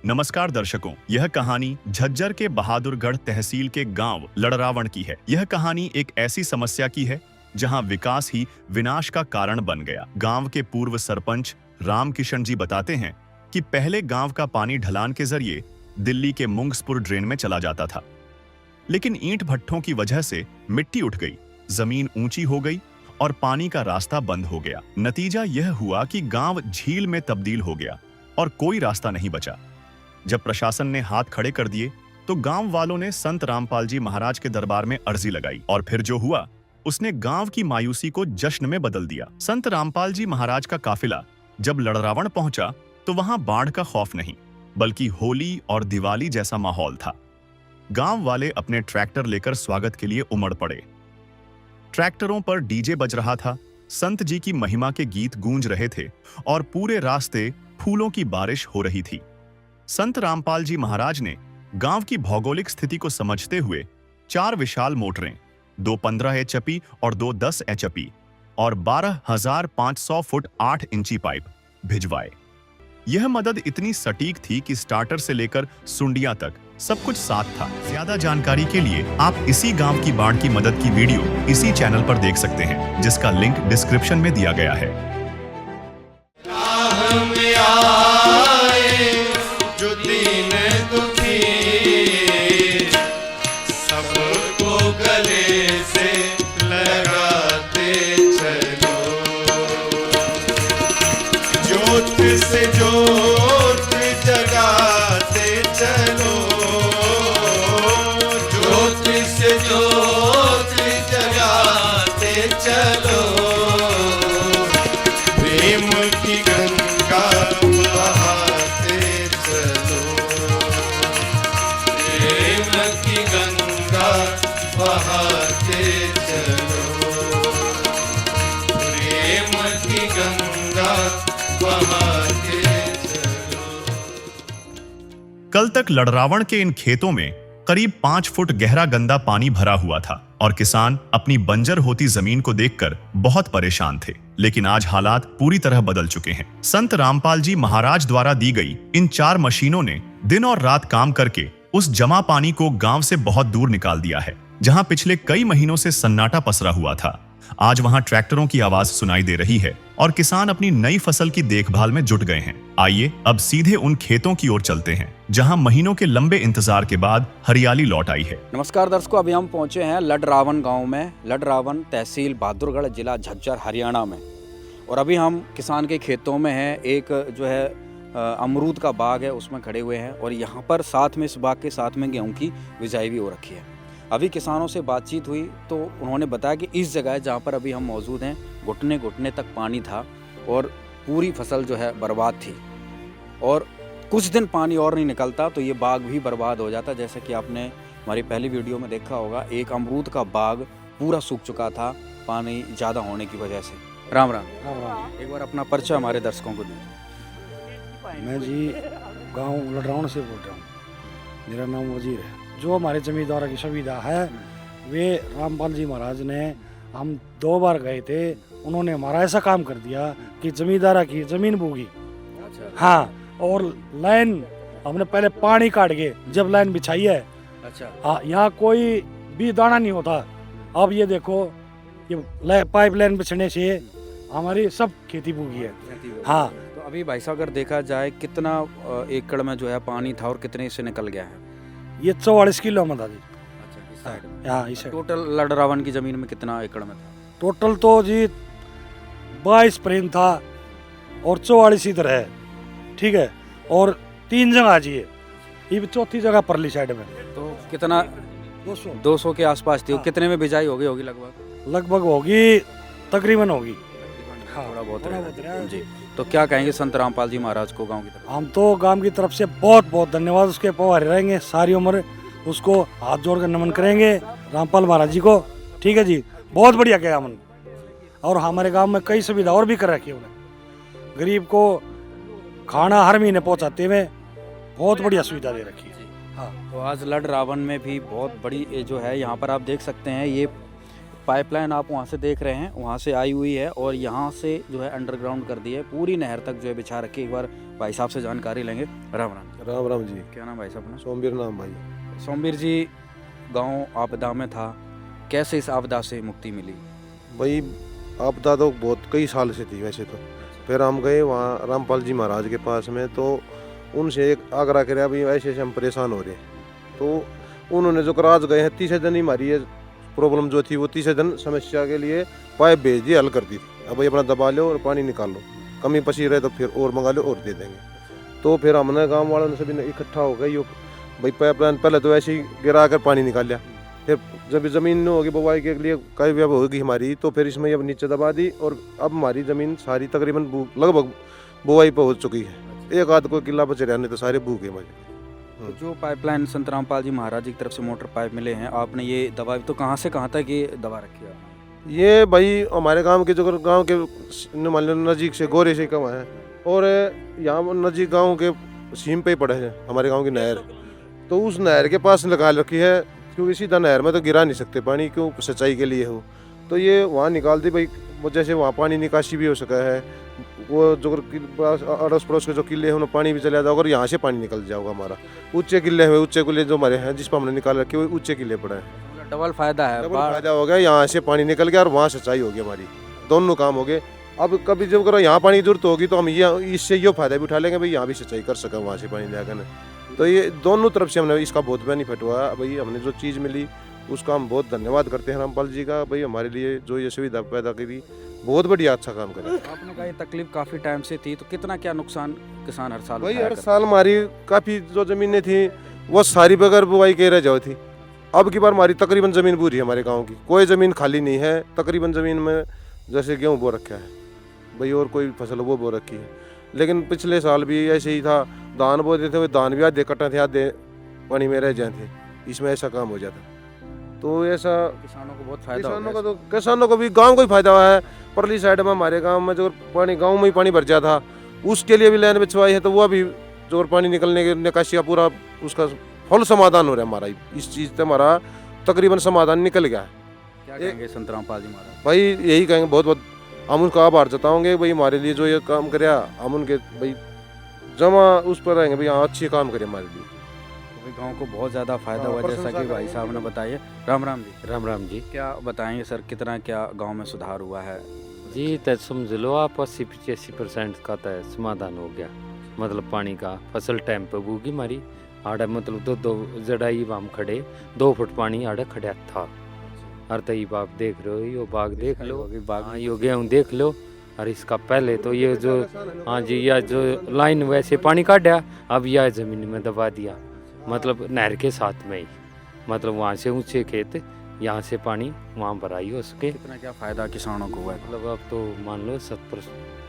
नमस्कार दर्शकों, यह कहानी झज्जर के बहादुरगढ़ तहसील के गांव लड़रावण की है। यह कहानी एक ऐसी समस्या की है जहां विकास ही विनाश का कारण बन गया। गांव के पूर्व सरपंच रामकिशन जी बताते हैं कि पहले गांव का पानी ढलान के जरिए दिल्ली के मुंगसपुर ड्रेन में चला जाता था, लेकिन ईंट भट्ठों की वजह से मिट्टी उठ गई, जमीन ऊंची हो गई और पानी का रास्ता बंद हो गया। नतीजा यह हुआ कि गांव झील में तब्दील हो गया और कोई रास्ता नहीं बचा। जब प्रशासन ने हाथ खड़े कर दिए तो गांव वालों ने संत रामपाल जी महाराज के दरबार में अर्जी लगाई और फिर जो हुआ उसने गांव की मायूसी को जश्न में बदल दिया। संत रामपाल जी महाराज का काफिला जब लड़रावण पहुंचा तो वहां बाढ़ का खौफ नहीं बल्कि होली और दिवाली जैसा माहौल था। गांव वाले अपने ट्रैक्टर लेकर स्वागत के लिए उमड़ पड़े। ट्रैक्टरों पर डीजे बज रहा था, संत जी की महिमा के गीत गूंज रहे थे और पूरे रास्ते फूलों की बारिश हो रही थी। संत रामपाल जी महाराज ने गांव की भौगोलिक स्थिति को समझते हुए 4 विशाल मोटरें, 2 15 एचपी और 2 10 एचपी और 12,500 फुट 8 इंची पाइप भिजवाए। यह मदद इतनी सटीक थी कि स्टार्टर से लेकर सुंडिया तक सब कुछ साथ था। ज्यादा जानकारी के लिए आप इसी गांव की बाढ़ की मदद की वीडियो इसी चैनल पर देख सकते हैं, जिसका लिंक डिस्क्रिप्शन में दिया गया है। जो दीन दुखी सबको गले से लगाते चलो, ज्योत से ज्योत जगाते चलो, ज्योत से ज्योत जगाते चलो, प्रेम की गंगा बहाते चलो, प्रेम की गंगा बहाते चलो, प्रेम की गंगा बहाते चलो। कल तक लड़रावण के इन खेतों में करीब 5 फुट गहरा गंदा पानी भरा हुआ था और किसान अपनी बंजर होती जमीन को देखकर बहुत परेशान थे। लेकिन आज हालात पूरी तरह बदल चुके हैं। संत रामपाल जी महाराज द्वारा दी गई इन 4 मशीनों ने दिन और रात काम करके उस जमा पानी को गांव से बहुत दूर निकाल दिया है। जहां पिछले कई महीनों से सन्नाटा पसरा हुआ था, आज वहां ट्रैक्टरों की आवाज सुनाई दे रही है और किसान अपनी नई फसल की देखभाल में जुट गए हैं। आइए अब सीधे उन खेतों की ओर चलते हैं जहां महीनों के लंबे इंतजार के बाद हरियाली लौट आई है। नमस्कार दर्शकों, अभी हम पहुंचे हैं लड़रावण गांव में। लड़रावण तहसील बहादुरगढ़, जिला झज्जर, हरियाणा में। और अभी हम किसान के खेतों में हैं। एक जो है अमरूद का बाग है, उसमें खड़े हुए हैं और यहाँ पर साथ में, इस बाग के साथ में गेहूँ की बिजाई भी हो रखी है। अभी किसानों से बातचीत हुई तो उन्होंने बताया कि इस जगह जहाँ पर अभी हम मौजूद हैं, घुटने घुटने तक पानी था और पूरी फसल जो है बर्बाद थी और कुछ दिन पानी और नहीं निकलता तो ये बाग भी बर्बाद हो जाता। जैसे कि आपने हमारी पहली वीडियो में देखा होगा, एक अमरूद का बाग पूरा सूख चुका था पानी ज़्यादा होने की वजह से। राम राम। राम राम। एक बार अपना परिचय हमारे दर्शकों को दीजिए। मैं जी गांव लड़रावण से बोल रहा हूँ, मेरा नाम वजीर है। जो हमारे जमींदार की सुविधा है वे रामपाल जी महाराज ने, हम 2 बार गए थे, उन्होंने हमारा ऐसा काम कर दिया कि जमींदारा की जमीन बोगी। अच्छा। हाँ, और लाइन हमने पहले पानी काट के जब लाइन बिछाई है। अच्छा। हाँ, यहाँ कोई भी दाना नहीं होता। अब ये देखो, ये पाइप लाइन बिछने से हमारी सब खेती बोगी है। हाँ, तो अभी भाई साहब अगर देखा जाए कितना एकड़ में जो है पानी था और कितने से निकल गया है? ये 44 किलो में था जी। अच्छा, इस साइड में। हाँ, इसे टोटल लड़रावण की जमीन में कितना एकड़ में था? टोटल तो जी 22 प्रेम था और 44 इधर है, ठीक है, और 3 जगह जी है, ये चौथी जगह परली साइड में। तो कितना? 200 के आसपास थी। हाँ। कितने में बिजाई होगी लगभग होगी, तकरीबन होगी। हाँ, थोड़ा बहुत थोड़ा रहेगा। बहुत रहेगा। जी। तो क्या कहेंगे संत रामपाल जी महाराज को गांव की तरफ? हम तो गांव की तरफ से बहुत बहुत धन्यवाद उसके पवार रहेंगे, सारी उम्र उसको हाथ जोड़कर नमन करेंगे रामपाल महाराज जी को। ठीक है जी, बहुत बढ़िया किया हमने। और हमारे गांव में कई सुविधा और भी कर रखी है उन्हें, गरीब को खाना हर महीने पहुंचाते हुए बहुत बढ़िया सुविधा दे रखी है। हाँ, तो आज लड़रावण में भी बहुत बड़ी जो है, यहाँ पर आप देख सकते हैं, ये पाइपलाइन आप वहाँ से देख रहे हैं, वहाँ से आई हुई है और यहाँ से जो है अंडरग्राउंड कर दी है, पूरी नहर तक जो है बिछा रखी है। एक बार भाई साहब से जानकारी लेंगे। राम राम। राम राम जी। क्या नाम भाई साहब अपना? सोमवीर नाम भाई। सोमवीर जी, गांव आपदा में था, कैसे इस आपदा से मुक्ति मिली? भाई आपदा तो बहुत कई साल से थी वैसे तो। फिर हम गए वहाँ रामपाल जी महाराज के पास में, तो उनसे एक आग्रह करे अभी ऐसे ऐसे हम परेशान हो रहे हैं। तो उन्होंने जो कराज गए हैं 30 दिन ही हमारी ये प्रॉब्लम जो थी वो 30 दिन समस्या के लिए पाइप भेज दी, हल कर दी थी। अब भाई अपना दबा लो और पानी निकाल लो, कमी पसी रहे तो फिर और मंगा लो और दे देंगे। तो फिर हमने गाँव वालों ने सभी इकट्ठा हो गए, यो भाई पाइपलाइन पहले तो ऐसे ही गिरा कर पानी निकाल लिया। फिर जब ज़मीन होगी बुवाई के लिए कई व्यव होगी हमारी, तो फिर इसमें अब नीचे दबा दी और अब हमारी ज़मीन सारी तकरीबन लगभग बुवाई पर हो चुकी है। एक आध को किला बचे रहने तो सारे भूखे हमारे। तो जो पाइपलाइन संत रामपाल जी महाराज जी की तरफ से मोटर पाइप मिले हैं, आपने ये दबा तो कहाँ से कहाँ तक ये दबा रखी है? ये भाई हमारे गांव के जो गांव के मान लो नज़दीक से गोरे से कम है, और यहाँ नज़दीक गांव के सीम पे ही पड़े हैं हमारे गांव की नहर, तो उस नहर के पास लगा रखी है, क्योंकि सीधा नहर में तो गिरा नहीं सकते पानी, क्यों सिंचाई के लिए हो। तो ये वहाँ निकाल दी भाई, वो जैसे वहाँ पानी निकासी भी हो सका है, वो जो अड़ोस पड़ोस के जो किले हैं उन्हें पानी भी चला जाओगा और यहाँ से पानी निकल जाओगा हमारा। ऊंचे किले हुए, ऊंचे किले जो हमारे हैं जिस पर हमने निकाल रखे वो ऊंचे किले पड़े हैं। डबल फायदा है, डबल फायदा हो गया, यहाँ से पानी निकल गया और वहाँ सिंचाई होगी हमारी, दोनों काम हो गए। अब कभी जब करो यहाँ पानी की जरूरत होगी तो हम ये इससे ये फायदा भी उठा लेंगे भाई, यहाँ भी सिंचाई कर सका वहाँ से पानी लेकर। तो ये दोनों तरफ से हमने इसका बहुत बेनिफिट हुआ भाई। हमने जो चीज़ मिली उसका हम बहुत धन्यवाद करते हैं रामपाल जी का भाई, हमारे लिए जो ये सुविधा पैदा करी, बहुत बढ़िया अच्छा काम करे। आपने कहा ये तकलीफ काफ़ी टाइम से थी, तो कितना क्या नुकसान किसान हर साल भाई उठाया हर करते? साल हमारी काफ़ी जो ज़मीनें थी वो सारी बगैर बुआई के रह जाओ थी। अब की बार हमारी तकरीबन ज़मीन पूरी है हमारे गाँव की, कोई ज़मीन खाली नहीं है। तकरीबन ज़मीन में जैसे गेहूँ बो रखा है भाई, और कोई फसल वो बो रखी है। लेकिन पिछले साल भी ऐसे ही था, धान बोते थे, वो धान भी आधे कटे थे, आधे पानी में रह जाते थे, इसमें ऐसा काम हो जाता। तो ऐसा किसानों को बहुत फायदा किसानों का, तो किसानों को भी गांव को ही फायदा हुआ है। परली साइड में हमारे गांव में जो पानी गांव में ही पानी भर जाता था, उसके लिए भी लाइन बिछवाई है, तो वो भी जो पानी निकलने के निकासी का पूरा उसका फुल समाधान हो रहा है हमारा। इस चीज़ से हमारा तकरीबन समाधान निकल गया है। क्या कहेंगे संत रामपाल जी महाराज? भाई यही कहेंगे, बहुत बहुत हम उनका आभार जताओगे भाई, हमारे लिए जो ये काम करे हम उनके भाई जमा उस पर रहेंगे भाई, हाँ अच्छे काम करे हमारे लिए। गांव को बहुत ज़्यादा फायदा हाँ, हुआ, जैसा प्रशंसा कि भाई साहब ने बताया। राम राम जी। राम राम जी। क्या बताएंगे सर, कितना क्या गांव में सुधार हुआ है? जी तो समझ लो आप 80-85% का तो समाधान हो गया। मतलब पानी का फसल टाइम पे बूगी हमारी आड़े, मतलब दो जड़ाई हम खड़े 2 फुट पानी आड़े खड़ा था। हर तई बाप देख रहे हो, यो बाग देख लो, हाँ यो गेहूँ देख लो। और इसका पहले तो ये जो हाँ जी यह जो लाइन वैसे पानी काटा, अब यह ज़मीन में दबा दिया, मतलब नहर के साथ में ही, मतलब वहाँ से ऊंचे खेत, यहाँ से पानी वहाँ भराई हो सके। कितना क्या फायदा किसानों को हुआ है? मतलब अब तो मान लो 70%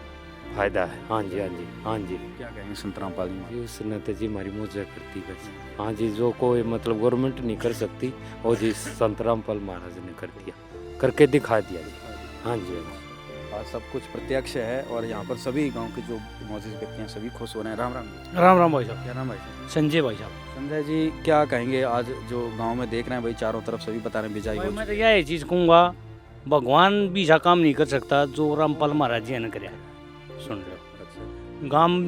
फायदा है। हाँ जी हाँ जी हाँ जी। क्या कहेंगे संत रामपाल जी? जी उसने तो जी हमारी मौजा करती बस। हाँ जी, जो कोई मतलब गवर्नमेंट नहीं कर सकती वो जी संत रामपाल महाराज ने कर दिया, करके दिखा दिया जी। हाँ जी हाँ जी। आज सब कुछ प्रत्यक्ष है और यहाँ पर सभी गांव के जो मौजूद व्यक्ति हैं सभी खुश हो रहे हैं। राम राम। राम राम भाई साहब। क्या नाम भाई साहब? संजय भाई साहब। संजय जी, क्या कहेंगे आज जो गांव में देख रहे हैं भाई, चारों तरफ सभी बता रहे हैं बिजाई हो भाई मैं तो चुकी यह चीज़ कहूँगा, भगवान भी ऐसा काम नहीं कर सकता जो रामपाल महाराज जी ने कराया। सुन लो, है। गांव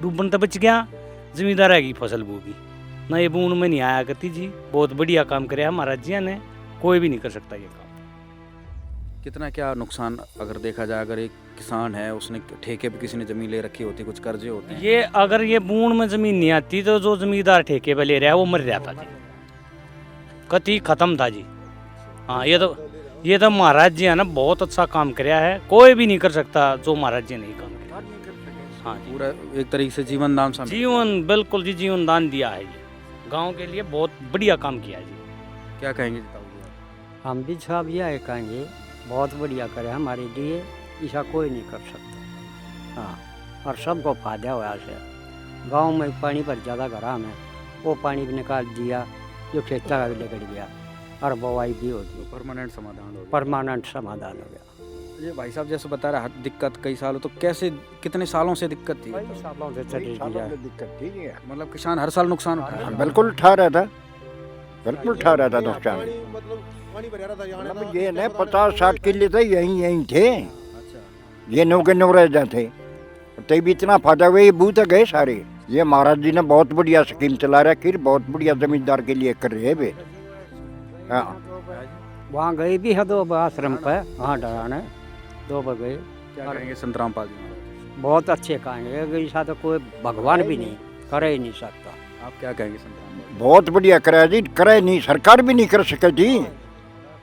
डूबन तो बच गया, जमींदार है की फसल बोगी ना, ये बूंद में नहीं आया करती जी। बहुत बढ़िया काम कराया महाराज जी ने, कोई भी नहीं कर सकता ये काम। कितना क्या नुकसान अगर देखा जाए, अगर एक किसान है उसने ठेके पे किसी ने जमीन ले रखी होती, कुछ कर्जे होते हैं, ये अगर ये बूंद में जमीन नहीं आती तो जो जमींदार ठेके पे ले रहा है वो मर जाता जी, कति खत्म था जी। हाँ ये तो महाराज जी है ना, बहुत अच्छा काम कराया है, कोई भी नहीं कर सकता जो महाराज जी ने काम किया। हाँ जी, पूरा एक तरीके से जीवन दान शामिल। जीवन बिल्कुल जी, जीवन दान दिया है ये, गांव के लिए बहुत बढ़िया काम किया जी। क्या कहेंगे जी? हम भी साहब यह कहेंगे, बहुत बढ़िया करे हमारे लिए, ऐसा कोई नहीं कर सकता। हाँ, और सबको फायदा हुआ से। गांव में पानी पर ज़्यादा घरा में वो पानी भी निकाल दिया, जो खेता का भी निकल गया और बुवाई भी हो गई, परमानेंट समाधान हो गया। परमानेंट समाधान हो गया। ये भाई साहब जैसे बता रहे हैं दिक्कत कई सालों, तो कैसे कितने सालों से दिक्कत थी? कई सालों से चली गई है। दिक्कत थी नहीं है। मतलब किसान हर साल नुकसान उठा रहा है। बिल्कुल उठा रहा था, बिल्कुल उठा रहा था नुकसान। मतलब पानी भरा था यहाँ मतलब ये न 50-60 किले तो यहीं थे, अच्छा ये 9 के 9 रह जाते, तब भी इतना फायदा हुआ, ये बूथ गए सारे। ये महाराज जी ने बहुत बढ़िया स्कीम चला रहा है, बहुत बढ़िया जमींदार के लिए कर रहे हैं वे। हाँ वहाँ गए भी है 2 आश्रम पे, वहाँ डराने 2 बार गए। क्या कहेंगे संत रामपाल जी महाराज? बहुत अच्छे कहेंगे, ऐसा तो कोई भगवान भी नहीं कर ही नहीं सकता। आप क्या कहेंगे संत रामपाल? बहुत बढ़िया कराया जी, करे नहीं, सरकार भी नहीं कर सके जी,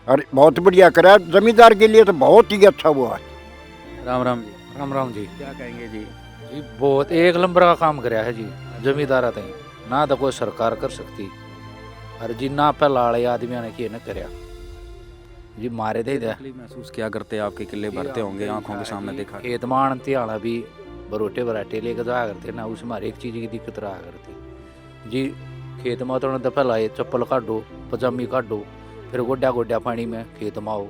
और बहुत बढ़िया कराया जमींदार के लिए तो बहुत ही अच्छा हुआ। राम राम जी, राम राम जी। क्या कहेंगे जी? जी बहुत एक नंबर का काम कराया है जी जमींदार तई, ना तो कोई सरकार कर सकती, और जी ना पहला वाले आदमियों ने किए न कराया जी, मारे दे दे। तकलीफ महसूस क्या करते हैं? आपके किले भरते होंगे, आंखों के सामने देखा। खेत मान त्याड़ा भी बरोटे बराटे लेके जाया करते ना, उसमें हर एक चीज़ की दिक्कत रहा करती जी। खेत में तो तो पहला ये चप्पल काटो, पजामी काटो, फिर गोड्या गोड्या पानी में खेत में आओ,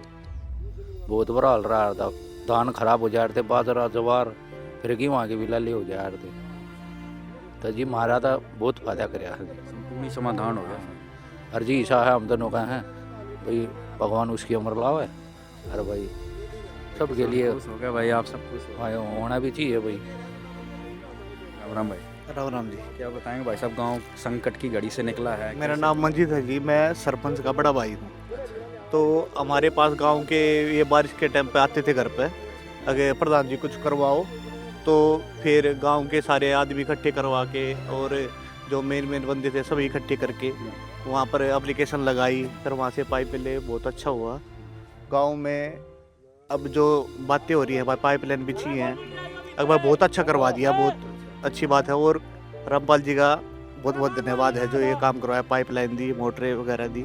बहुत बुरा हाल रहा था। धान खराब हो जा रहे थे, बाजरा जवार, फिर गेहूँ के भी लाले हो जा रहे थे, तो जी महाराज था बहुत फायदा कराया है। संपूर्ण समाधान हो गया। और जी ईसा है हम दोनों का है भाई, भगवान उसकी उम्र लाओ है, अरे भाई सबके लिए खुश हो गया भाई, आप सब खुश हो? हाँ, होना भी चाहिए भाई। राम राम भाई, राम राम जी। क्या बताएंगे भाई साहब? गांव संकट की घड़ी से निकला है। मेरा कैसे? नाम मंजीत है जी, मैं सरपंच का बड़ा भाई हूँ। तो हमारे पास गांव के ये बारिश के टाइम पे आते थे घर पे, अगर प्रधान जी कुछ करवाओ तो फिर गांव के सारे आदमी इकट्ठे करवा के, और जो मेन बंदे थे सभी इकट्ठे करके वहाँ पर एप्लीकेशन लगाई, फिर वहाँ से पाइप ले, बहुत अच्छा हुआ। गांव में अब जो बातें हो रही हैं, पाइपलाइन बिछी हैं, अकबर बहुत अच्छा करवा दिया, बहुत अच्छी बात है। और रामपाल जी का बहुत बहुत धन्यवाद है जो ये काम करवाया, पाइपलाइन दी, मोटरें वगैरह दी,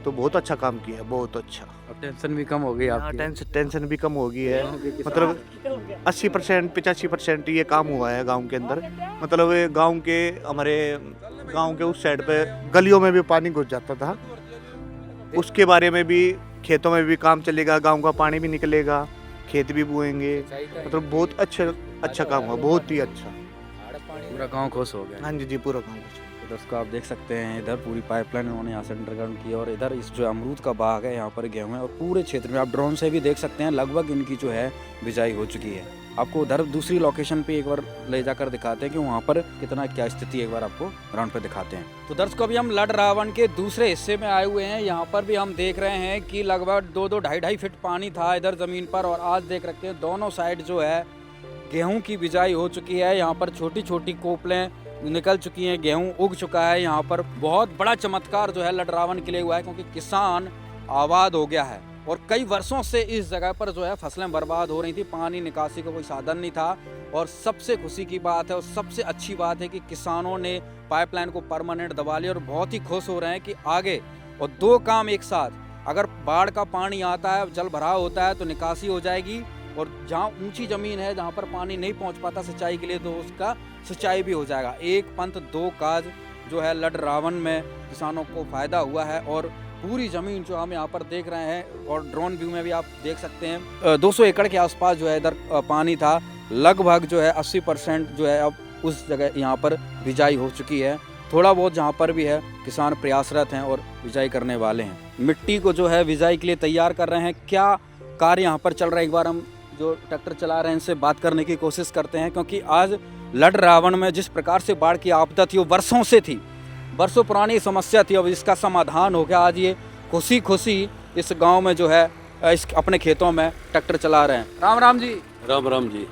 तो बहुत अच्छा काम किया, बहुत अच्छा। अब टेंशन भी कम हो गई हाँ, आपकी? टेंशन भी कम हो गई है, मतलब 80% 85% ये काम हुआ है गांव के अंदर। मतलब ये गांव के हमारे गांव के उस साइड पे गलियों में भी पानी घुस जाता था, उसके बारे में भी खेतों में भी काम चलेगा, गांव का पानी भी निकलेगा, खेत भी बोएंगे, मतलब बहुत अच्छा काम हुआ, बहुत ही अच्छा। पूरा गांव खुश हो गया। हाँ जी जी, पूरा काम अच्छा। तो दर्शकों आप देख सकते हैं, इधर पूरी पाइपलाइन उन्होंने यहाँ से अंडरग्राउंड की, और इधर इस जो अमरूद का बाग है यहाँ पर गेहूँ है, और पूरे क्षेत्र में आप ड्रोन से भी देख सकते हैं लगभग इनकी जो है बिजाई हो चुकी है। आपको उधर दूसरी लोकेशन पे एक बार ले जाकर दिखाते हैं कि वहाँ पर कितना क्या स्थिति, एक बार आपको ग्राउंड पे दिखाते हैं। तो दर्शकों अभी हम लड़ रावण के दूसरे हिस्से में आए हुए हैं। यहाँ पर भी हम देख रहे हैं कि लगभग 2-2 ढाई फीट पानी था इधर जमीन पर, और आज देख रखते हैं दोनों साइड जो है गेहूं की बिजाई हो चुकी है। यहाँ पर छोटी छोटी कोपलें निकल चुकी हैं, गेहूं उग चुका है। यहाँ पर बहुत बड़ा चमत्कार जो है लड़रावन के लिए हुआ है, क्योंकि किसान आबाद हो गया है, और कई वर्षों से इस जगह पर जो है फसलें बर्बाद हो रही थी, पानी निकासी का कोई साधन नहीं था। और सबसे खुशी की बात है और सबसे अच्छी बात है कि किसानों ने पाइपलाइन को परमानेंट दबा लिया, और बहुत ही खुश हो रहे हैं कि आगे और 2 काम एक साथ, अगर बाढ़ का पानी आता है, जल भराव होता है तो निकासी हो जाएगी, और जहाँ ऊंची ज़मीन है जहाँ पर पानी नहीं पहुँच पाता सिंचाई के लिए, तो उसका सिंचाई भी हो जाएगा। एक पंथ 2 काज जो है लड़ रावण में किसानों को फ़ायदा हुआ है। और पूरी ज़मीन जो हम यहाँ पर देख रहे हैं, और ड्रोन व्यू में भी आप देख सकते हैं, 200 एकड़ के आसपास जो है इधर पानी था। लगभग जो है 80% जो है अब उस जगह यहाँ पर बिजाई हो चुकी है। थोड़ा बहुत जहाँ पर भी है किसान प्रयासरत हैं और बिजाई करने वाले हैं। मिट्टी को जो है बिजाई के लिए तैयार कर रहे हैं। क्या कार्य यहाँ पर चल रहा है, एक बार हम जो ट्रैक्टर चला रहे हैं इनसे बात करने की कोशिश करते हैं, क्योंकि आज लड़ रावण में जिस प्रकार से बाढ़ की आपदा थी वो वर्षों से थी, वर्षों पुरानी समस्या थी, अब इसका समाधान हो गया। आज ये खुशी खुशी इस गांव में जो है इस अपने खेतों में ट्रैक्टर चला रहे हैं। राम राम जी। राम राम जी।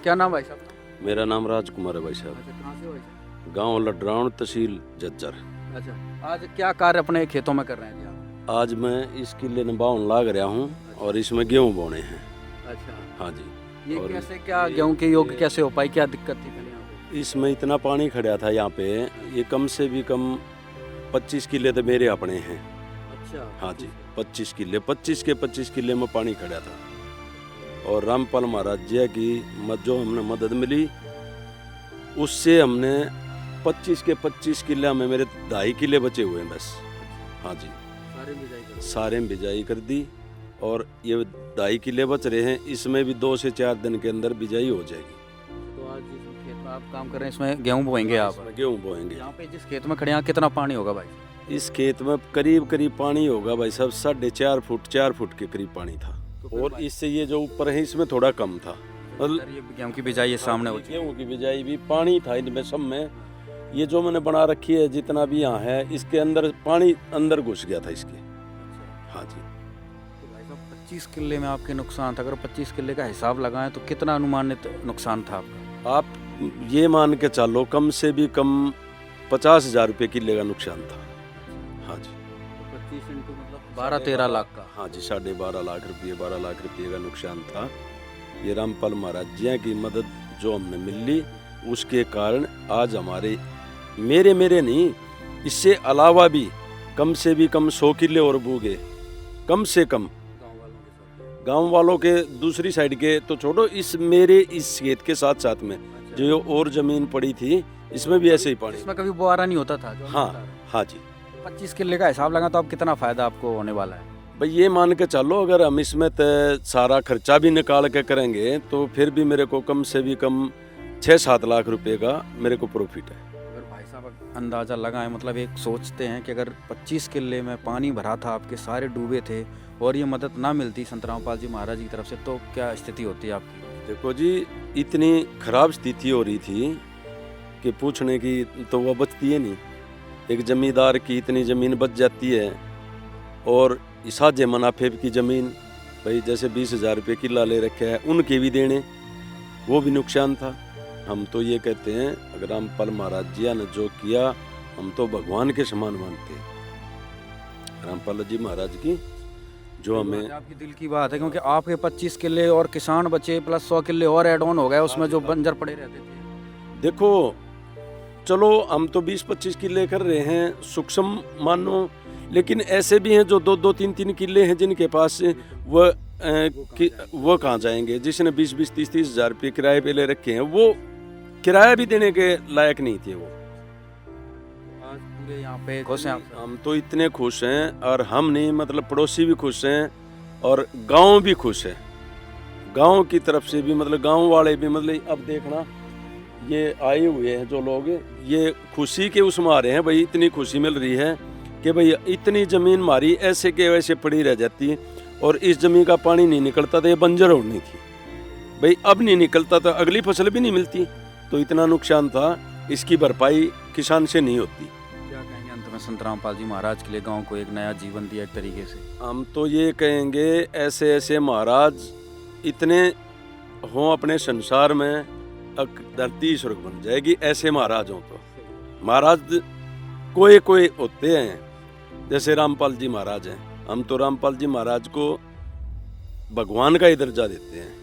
क्या नाम भाई साहब? मेरा नाम राजकुमार है भाई साहब। अच्छा, कहाँ से हो भाई साहब? गांव लडरावण, तहसील झज्जर। अच्छा, आज क्या कार्य अपने खेतों में कर रहे हैं जी आप? आज मैं इस किले में बावन लाग रहा हूँ और इसमें गेहूँ बोने हैं। अच्छा, हाँ जी। ये और कैसे, क्या गेहूं के योग्य कैसे हो पाई, क्या दिक्कत थी पहले यहाँ पे? इसमें इतना पानी खड़ा था यहाँ पे, ये कम से भी कम 25 किले तो मेरे अपने हैं। अच्छा, हाँ जी, 25 किले, 25 किले में पानी खड़ा था। और रामपाल महाराज जी की जो हमने मदद मिली, उससे हमने 25 किले में मेरे 2.5 किले बचे हुए हैं बस। हाँ जी, सारे में बिजाई कर दी, और ये 2.5 किले बच रहे हैं, इसमें भी 2 से 4 दिन के अंदर बिजाई हो जाएगी। तो आज जिस खेत में आप काम कर रहे हैं इसमें गेहूं बोएंगे आप? इसमें गेहूँ बोएंगे। यहाँ पे जिस खेत में खड़े हैं कितना पानी होगा भाई? इस खेत में करीब करीब पानी होगा भाई साहब 4.5 फुट के करीब पानी था। और इससे ये जो ऊपर है इसमें थोड़ा कम था। सर, ये गेहूं की बिजाई सामने होती है। गेहूं की बिजाई भी पानी था इनमें सब में। ये जो मैंने बना रखी है जितना भी यहाँ है इसके अंदर पानी अंदर घुस गया था इसके। हाँ जी। 25 किले में आपके नुकसान था। अगर 25 किले का हिसाब लगाएं तो कितना अनुमानित नुकसान था आपका? आप ये मान के चलो कम से भी कम 50,000 रुपये किले का नुकसान था। हाँ जी। 25 इंटू मतलब 12-13 लाख का। हाँ जी, 12.5 लाख रुपये 12 लाख रुपये का नुकसान था। ये रामपाल महाराज जी की मदद जो हमने मिली उसके कारण आज हमारे मेरे नहीं, इससे अलावा भी कम से भी कम 100 किले और बूगे, कम से कम गांव वालों के दूसरी साइड के तो छोड़ो, इस मेरे इस खेत के साथ साथ में जो और जमीन पड़ी थी इसमें भी ऐसे ही पानी। इसमें कभी बुआरा नहीं होता था? हाँ जी। 25 किले का हिसाब लगा तो अब कितना फायदा आपको होने वाला है? भाई ये मान के चलो अगर हम इसमें सारा खर्चा भी निकाल के करेंगे तो फिर भी मेरे को कम से भी कम 6-7 लाख रुपए का मेरे को प्रॉफिट है। अगर भाई साहब अंदाज़ा लगाएं, मतलब एक सोचते हैं कि अगर 25 किले में पानी भरा था, आपके सारे डूबे थे और ये मदद ना मिलती संत रामपाल जी महाराज की तरफ से, तो क्या स्थिति होती आपकी? देखो जी, इतनी खराब स्थिति हो रही थी कि पूछने की तो वह बचती है नहीं। एक जमींदार की इतनी ज़मीन बच जाती है और इसाजे मुनाफे की ज़मीन, भाई जैसे 20,000 रुपये किला ले रखे है उनके भी देने, वो भी नुकसान था। हम तो ये कहते हैं अगर रामपाल महाराज जी ने जो किया हम तो भगवान के समान मानते हैं रामपाल जी महाराज की, जो हमें। आपकी दिल की बात है, क्योंकि आपके 25 किले और किसान बचे प्लस 100 किले और एड ऑन हो गए उसमें जो बंजर पड़े रहते थे। देखो चलो हम तो 20-25 किले कर रहे हैं सूक्ष्म मानो, लेकिन ऐसे भी हैं जो 2-2, 3-3 किले हैं जिनके पास वो कहाँ जाएंगे। जिसने 20-20, 30-30 हज़ार रुपये किराए पे ले रखे हैं वो किराया भी देने के लायक नहीं थे। वो आज पूरे यहाँ पे खुश हैं आप? हम तो इतने खुश हैं, और हम नहीं मतलब पड़ोसी भी खुश हैं और गांव भी खुश है। गांव की तरफ से भी मतलब गांव वाले भी मतलब अब देखना ये आए हुए हैं जो लोग, ये खुशी के उसमें आ रहे हैं। भाई इतनी खुशी मिल रही है कि भाई इतनी ज़मीन हमारी ऐसे के वैसे पड़ी रह जाती और इस ज़मीन का पानी नहीं निकलता था, ये बंजर होनी थी। भाई अब नहीं निकलता था, अगली फसल भी नहीं मिलती, तो इतना नुकसान था, इसकी भरपाई किसान से नहीं होती। क्या कहेंगे अंत में संत रामपाल जी महाराज के लिए गांव को एक नया जीवन दिया एक तरीके से? हम तो ये कहेंगे ऐसे ऐसे महाराज इतने हों अपने संसार में, धरती स्वर्ग बन जाएगी। ऐसे महाराज हों तो महाराज कोई होते हैं जैसे रामपाल जी महाराज हैं। हम तो रामपाल जी महाराज को भगवान का ही दर्जा देते हैं।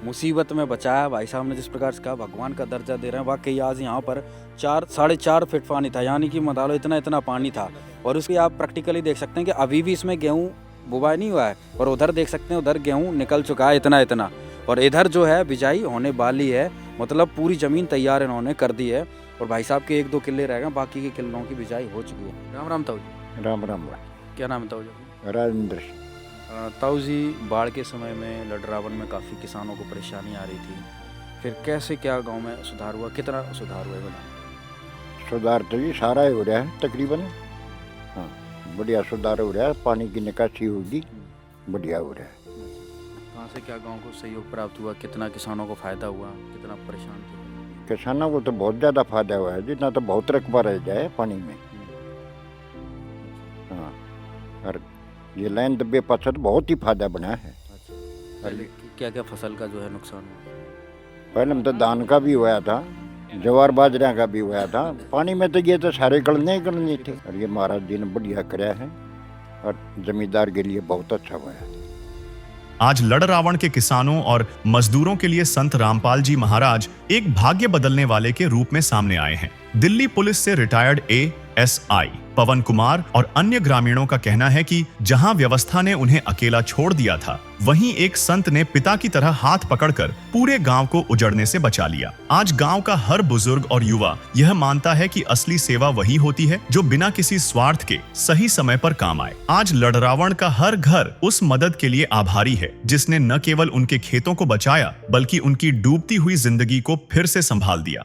मुसीबत में बचाया भाई साहब ने, जिस प्रकार से कहा भगवान का दर्जा दे रहे हैं। वाकई आज यहाँ पर 4-4.5 फीट पानी था, यानी कि मदालो इतना पानी था। और उसकी आप प्रैक्टिकली देख सकते हैं कि अभी भी इसमें गेहूँ बुवाई नहीं हुआ है, और उधर देख सकते हैं उधर गेहूँ निकल चुका है इतना, और इधर जो है बिजाई होने वाली है। मतलब पूरी ज़मीन तैयार इन्होंने कर दी है, और भाई साहब के 1-2 किले रह गए, बाकी के किलों की बिजाई हो चुकी है। राम राम ताऊ जी। राम राम। क्या नाम है ताऊ जी? राजेंद्र। ताऊ जी, बाढ़ के समय में लडरावन में काफ़ी किसानों को परेशानी आ रही थी, फिर कैसे क्या गांव में सुधार हुआ, कितना सुधार हुआ? सुधार तो जी सारा ही हो रहा है तकरीबन। हाँ, बढ़िया सुधार हो रहा है, पानी की निकासी होगी, बढ़िया हो रहा है। कहाँ से क्या गांव को सहयोग प्राप्त हुआ, कितना किसानों को फायदा हुआ, कितना परेशान थे? किसानों को तो बहुत ज़्यादा फायदा हुआ है, जितना तो बहुत रकबा रह जाए पानी में। हाँ, और ये लाइन दबे पास तो बहुत ही फायदा बना है। क्या क्या फसल का जो है नुकसान हुआ? पहले में तो धान का भी हुआ था, ज्वार बाजरा का भी हुआ था। पानी में तो ये तो सारे गलने थे, और ये महाराज जी ने बढ़िया कराया है, और जमींदार के लिए बहुत अच्छा हुआ है। आज लड़रावण के किसानों और मजदूरों के लिए संत रामपाल जी महाराज एक भाग्य बदलने वाले के रूप में सामने आए हैं। दिल्ली पुलिस से रिटायर्ड ASI पवन कुमार और अन्य ग्रामीणों का कहना है कि जहां व्यवस्था ने उन्हें अकेला छोड़ दिया था, वहीं एक संत ने पिता की तरह हाथ पकड़कर पूरे गांव को उजड़ने से बचा लिया। आज गांव का हर बुजुर्ग और युवा यह मानता है कि असली सेवा वही होती है जो बिना किसी स्वार्थ के सही समय पर काम आए। आज लड़रावण का हर घर उस मदद के लिए आभारी है जिसने न केवल उनके खेतों को बचाया, बल्कि उनकी डूबती हुई जिंदगी को फिर से संभाल दिया।